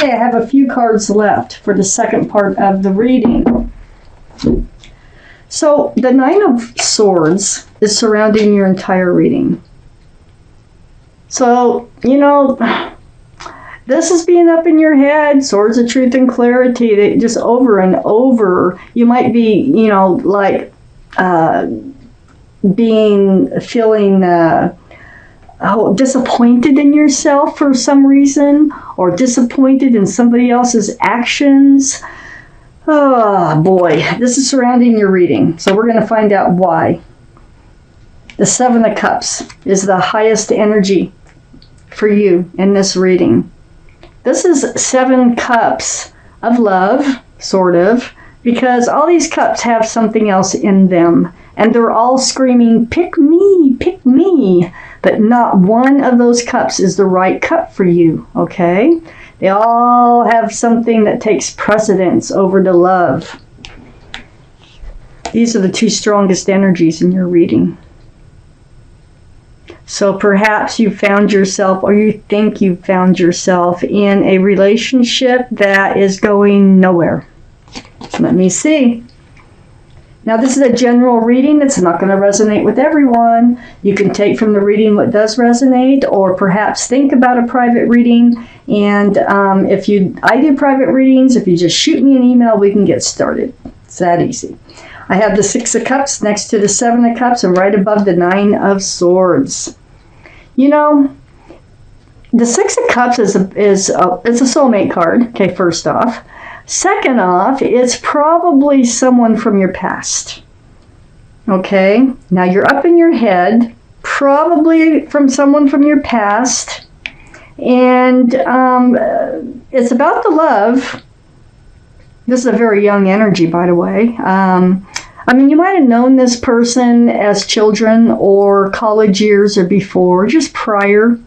Okay, I have a few cards left for the second part of the reading. So the Nine of Swords is surrounding your entire reading. So, this is being up in your head, swords of truth and clarity, that just over and over. You might be, feeling disappointed in yourself for some reason, or disappointed in somebody else's actions. Oh boy, this is surrounding your reading. So we're going to find out why. The Seven of Cups is the highest energy for you in this reading. This is 7 cups of love, sort of, because all these cups have something else in them. And they're all screaming, pick me, pick me. But not one of those cups is the right cup for you, okay? They all have something that takes precedence over the love. These are the 2 strongest energies in your reading. So perhaps you found yourself, or you think you found yourself in a relationship that is going nowhere. Let me see. Now this is a general reading. It's not going to resonate with everyone. You can take from the reading what does resonate, or perhaps think about a private reading. And I do private readings. If you just shoot me an email, we can get started. It's that easy. I have the 6 of Cups next to the 7 of Cups and right above the 9 of Swords. The 6 of Cups is a soulmate card, okay, first off. Second off, it's probably someone from your past. Okay, now you're up in your head, probably from someone from your past, and it's about the love. This is a very young energy, by the way. You might have known this person as children or college years or before, just prior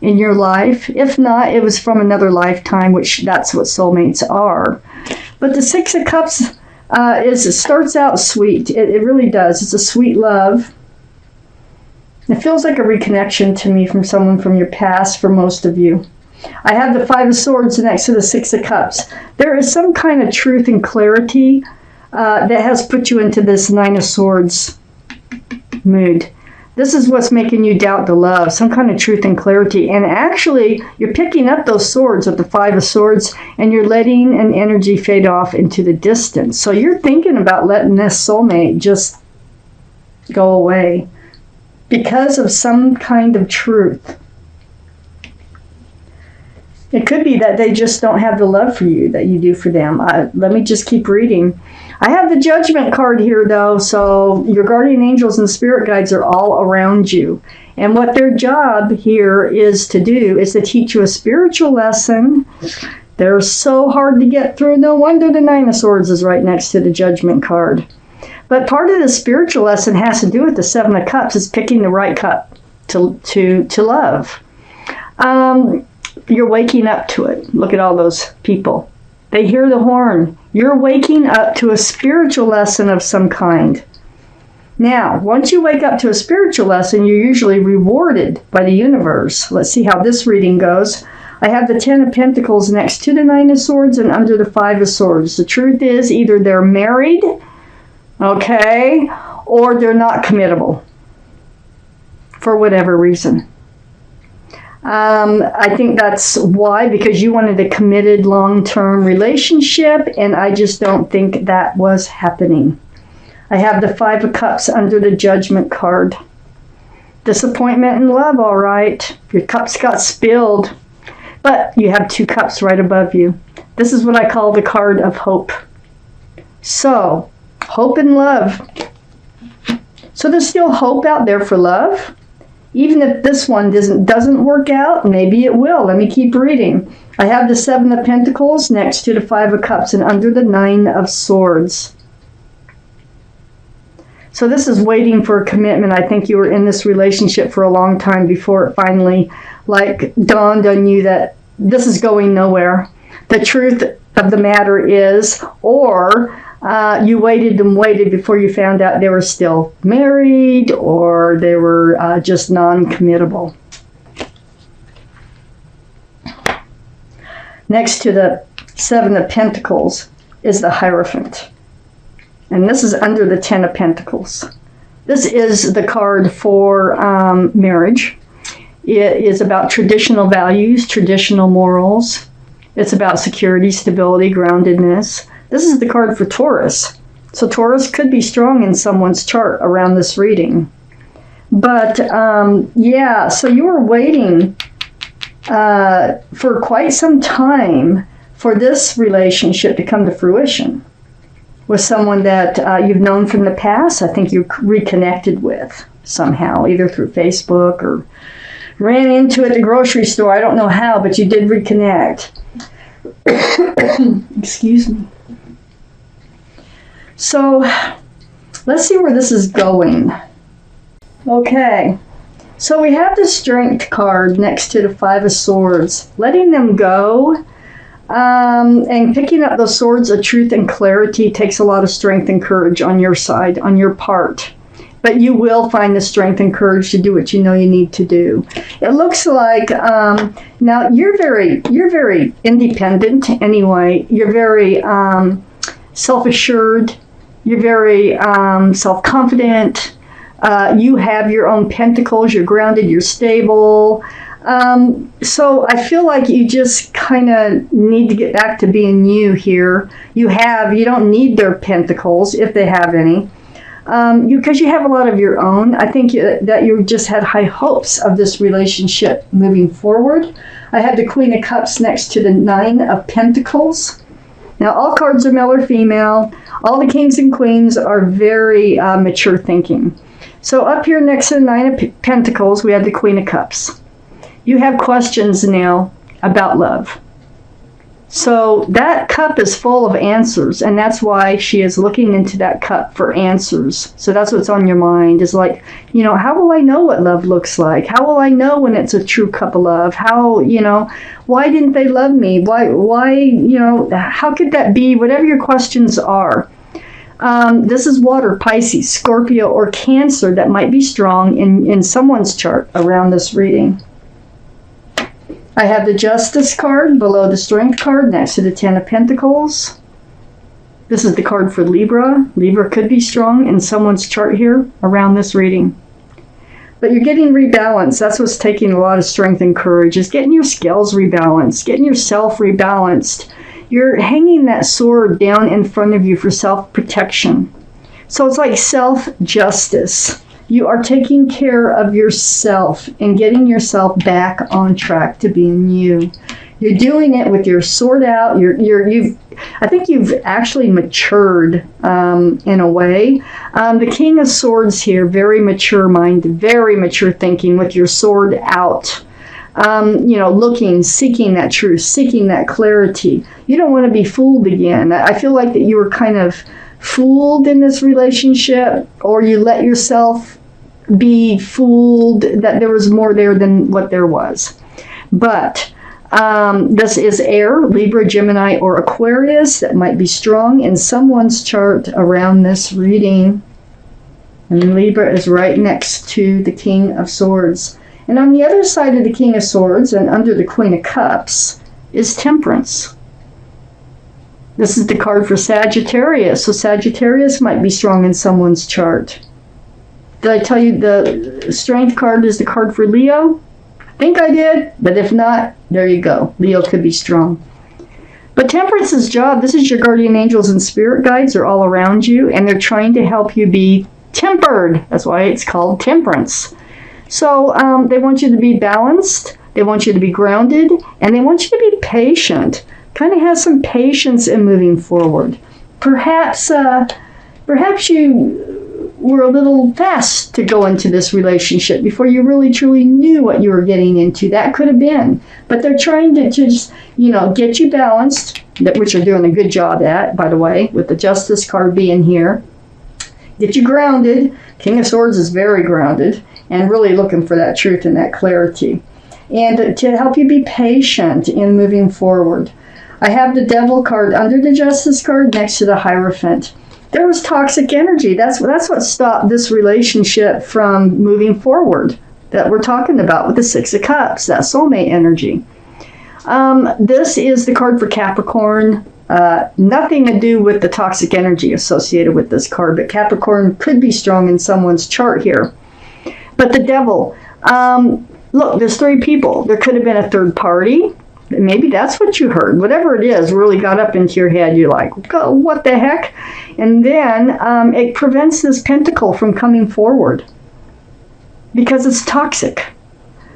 in your life. If not, it was from another lifetime, which that's what soulmates are. But the 6 of Cups it starts out sweet. It really does. It's a sweet love. It feels like a reconnection to me from someone from your past for most of you. I have the 5 of Swords next to the 6 of Cups. There is some kind of truth and clarity that has put you into this 9 of Swords mood. This is what's making you doubt the love, some kind of truth and clarity. And actually, you're picking up those swords with the 5 of Swords, and you're letting an energy fade off into the distance. So you're thinking about letting this soulmate just go away because of some kind of truth. It could be that they just don't have the love for you that you do for them. Let me just keep reading. I have the Judgment card here, though, so your guardian angels and spirit guides are all around you. And what their job here is to do is to teach you a spiritual lesson. They're so hard to get through. No wonder the 9 of Swords is right next to the Judgment card. But part of the spiritual lesson has to do with the 7 of Cups. Is picking the right cup to love. You're waking up to it. Look at all those people. They hear the horn. You're waking up to a spiritual lesson of some kind. Now, once you wake up to a spiritual lesson, you're usually rewarded by the universe. Let's see how this reading goes. I have the 10 of Pentacles next to the 9 of Swords and under the 5 of Swords. The truth is either they're married, okay, or they're not committable for whatever reason. I think that's why, because you wanted a committed long-term relationship, and I just don't think that was happening. I have the 5 of Cups under the Judgment card. Disappointment in love, all right. Your cups got spilled, but you have 2 cups right above you. This is what I call the card of hope. So, hope and love. So there's still hope out there for love. Even if this one doesn't work out, maybe it will. Let me keep reading. I have the 7 of Pentacles next to the 5 of Cups and under the 9 of Swords. So this is waiting for a commitment. I think you were in this relationship for a long time before it finally dawned on you that this is going nowhere. The truth of the matter is, or you waited and waited before you found out they were still married, or they were just non-committable. Next to the Seven of Pentacles is the Hierophant. And this is under the Ten of Pentacles. This is the card for marriage. It is about traditional values, traditional morals. It's about security, stability, groundedness. This is the card for Taurus. So Taurus could be strong in someone's chart around this reading. But yeah, so you were waiting for quite some time for this relationship to come to fruition with someone that you've known from the past. I think you reconnected with somehow, either through Facebook or ran into at the grocery store. I don't know how, but you did reconnect. Excuse me. So let's see where this is going. Okay, so we have the Strength card next to the Five of Swords. Letting them go and picking up those swords of truth and clarity takes a lot of strength and courage on your side, on your part. But you will find the strength and courage to do what you know you need to do. It looks like now you're very independent anyway. You're very self-assured. You're very self-confident. You have your own pentacles. You're grounded. You're stable. So I feel like you just kind of need to get back to being you here. You don't need their pentacles if they have any. Because you have a lot of your own. I think that you just had high hopes of this relationship moving forward. I have the Queen of Cups next to the Nine of Pentacles. Now, all cards are male or female. All the kings and queens are very mature thinking. So up here next to the Nine of Pentacles, we have the Queen of Cups. You have questions now about love. So that cup is full of answers, and that's why she is looking into that cup for answers. So that's what's on your mind, is like, how will I know what love looks like? How will I know when it's a true cup of love? How, why didn't they love me? Why, how could that be? Whatever your questions are. This is water, Pisces, Scorpio, or Cancer that might be strong in someone's chart around this reading. I have the Justice card below the Strength card next to the Ten of Pentacles. This is the card for Libra. Libra could be strong in someone's chart here around this reading. But you're getting rebalanced. That's what's taking a lot of strength and courage, is getting your scales rebalanced, getting yourself rebalanced. You're hanging that sword down in front of you for self-protection. So it's like self-justice. You are taking care of yourself and getting yourself back on track to being you. You're doing it with your sword out. I think you've actually matured in a way. The King of Swords here, very mature mind, very mature thinking with your sword out. Looking, seeking that truth, seeking that clarity. You don't want to be fooled again. I feel like that you were kind of fooled in this relationship, or you let yourself be fooled that there was more there than what there was. But this is air, Libra, Gemini, or Aquarius that might be strong in someone's chart around this reading. And Libra is right next to the King of Swords. And on the other side of the King of Swords and under the Queen of Cups is Temperance. This is the card for Sagittarius. So Sagittarius might be strong in someone's chart. Did I tell you the Strength card is the card for Leo? I think I did, but if not, there you go. Leo could be strong. But Temperance's job, this is your guardian angels and spirit guides are all around you, and they're trying to help you be tempered. That's why it's called Temperance. So they want you to be balanced, they want you to be grounded, and they want you to be patient. Kind of have some patience in moving forward. Perhaps you were a little fast to go into this relationship before you really truly knew what you were getting into. That could have been. But they're trying to just, get you balanced, which you're doing a good job at, by the way, with the Justice card being here. Get you grounded. King of Swords is very grounded and really looking for that truth and that clarity. And to help you be patient in moving forward. I have the Devil card under the Justice card next to the Hierophant. There was toxic energy. That's what stopped this relationship from moving forward that we're talking about with the Six of Cups, that soulmate energy. This is the card for Capricorn. Nothing to do with the toxic energy associated with this card, but Capricorn could be strong in someone's chart here. But the Devil, look, there's 3 people. There could have been a third party. Maybe that's what you heard. Whatever it is really got up into your head. You're like, what the heck? And then it prevents this pentacle from coming forward because it's toxic.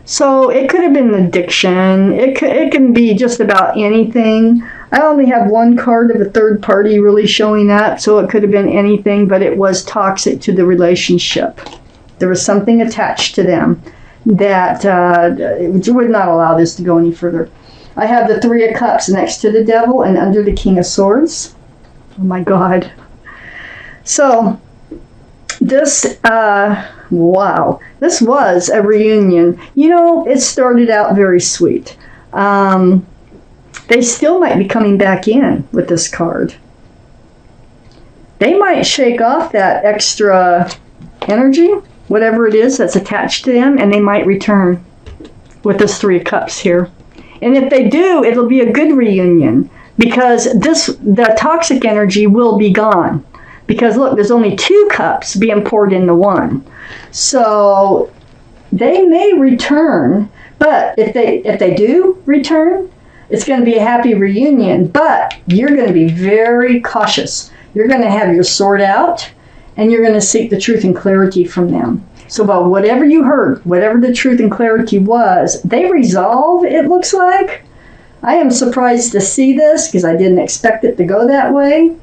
So it could have been addiction. It can be just about anything. I only have 1 card of a third party really showing up, so it could have been anything, but it was toxic to the relationship. There was something attached to them that would not allow this to go any further. I have the 3 of Cups next to the Devil and under the King of Swords. Oh my God. So this, wow, this was a reunion. You know, it started out very sweet. They still might be coming back in with this card. They might shake off that extra energy, whatever it is that's attached to them, and they might return with this 3 of Cups here. And if they do, it'll be a good reunion because the toxic energy will be gone. Because look, there's only 2 cups being poured into 1. So they may return, but if they do return, it's going to be a happy reunion, but you're going to be very cautious. You're going to have your sword out, and you're going to seek the truth and clarity from them. So about whatever you heard, whatever the truth and clarity was, they resolve, it looks like. I am surprised to see this because I didn't expect it to go that way.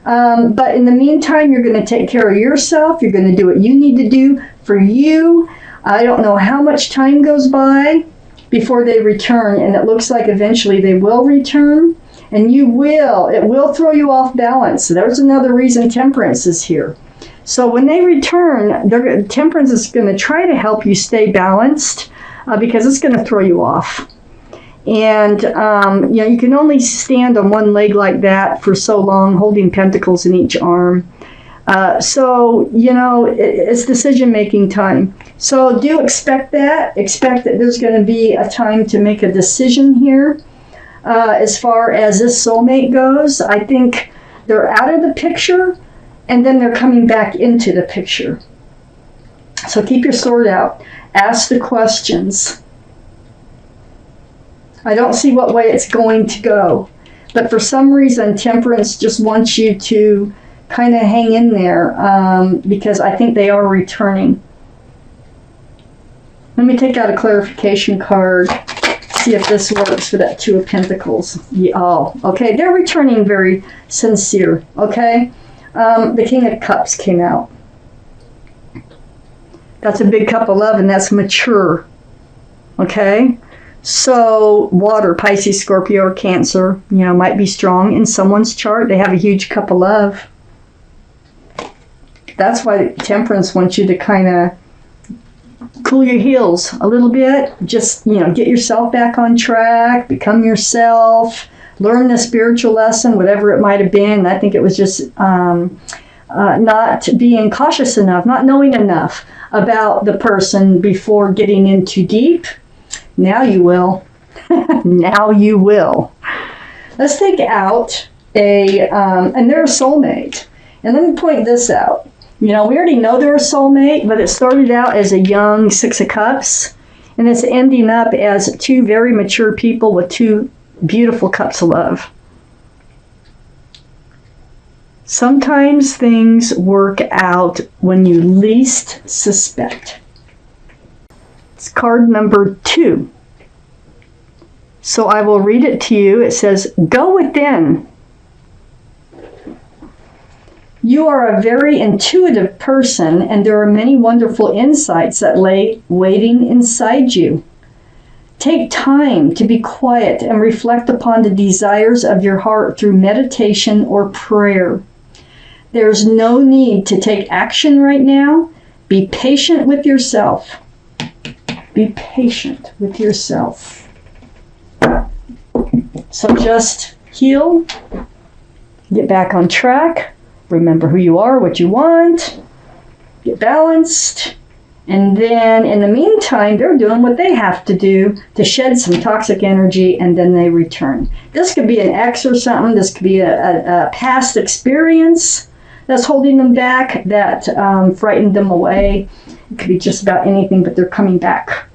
But in the meantime, you're going to take care of yourself. You're going to do what you need to do for you. I don't know how much time goes by before they return, and it looks like eventually they will return, and it will throw you off balance. So there's another reason Temperance is here. So when they return, Temperance is going to try to help you stay balanced because it's going to throw you off. And you can only stand on one leg like that for so long, holding pentacles in each arm. So it's decision-making time. So do expect that. Expect that there's going to be a time to make a decision here. As far as this soulmate goes, I think they're out of the picture, and then they're coming back into the picture. So keep your sword out. Ask the questions. I don't see what way it's going to go. But for some reason, Temperance just wants you to kind of hang in there because I think they are returning. Let me take out a clarification card, see if this works for that 2 of Pentacles. Okay, they're returning very sincere, okay? The King of Cups came out. That's a big cup of love, and that's mature, okay? So water, Pisces, Scorpio, or Cancer, might be strong in someone's chart. They have a huge cup of love. That's why Temperance wants you to kind of cool your heels a little bit. Just, get yourself back on track, become yourself, learn the spiritual lesson, whatever it might have been. I think it was just not being cautious enough, not knowing enough about the person before getting in too deep. Now you will. Now you will. Let's take out and they're a soulmate. And let me point this out. We already know they're a soulmate, but it started out as a young 6 of Cups, and it's ending up as 2 very mature people with 2 beautiful cups of love. Sometimes things work out when you least suspect. It's card number 2. So I will read it to you. It says, "Go within. You are a very intuitive person, and there are many wonderful insights that lay waiting inside you. Take time to be quiet and reflect upon the desires of your heart through meditation or prayer. There's no need to take action right now. Be patient with yourself. Be patient with yourself." So just heal, get back on track, remember who you are, what you want, get balanced, And then in the meantime, they're doing what they have to do to shed some toxic energy, and then they return. This could be an ex or something. This could be a past experience that's holding them back, that frightened them away. It could be just about anything, but they're coming back.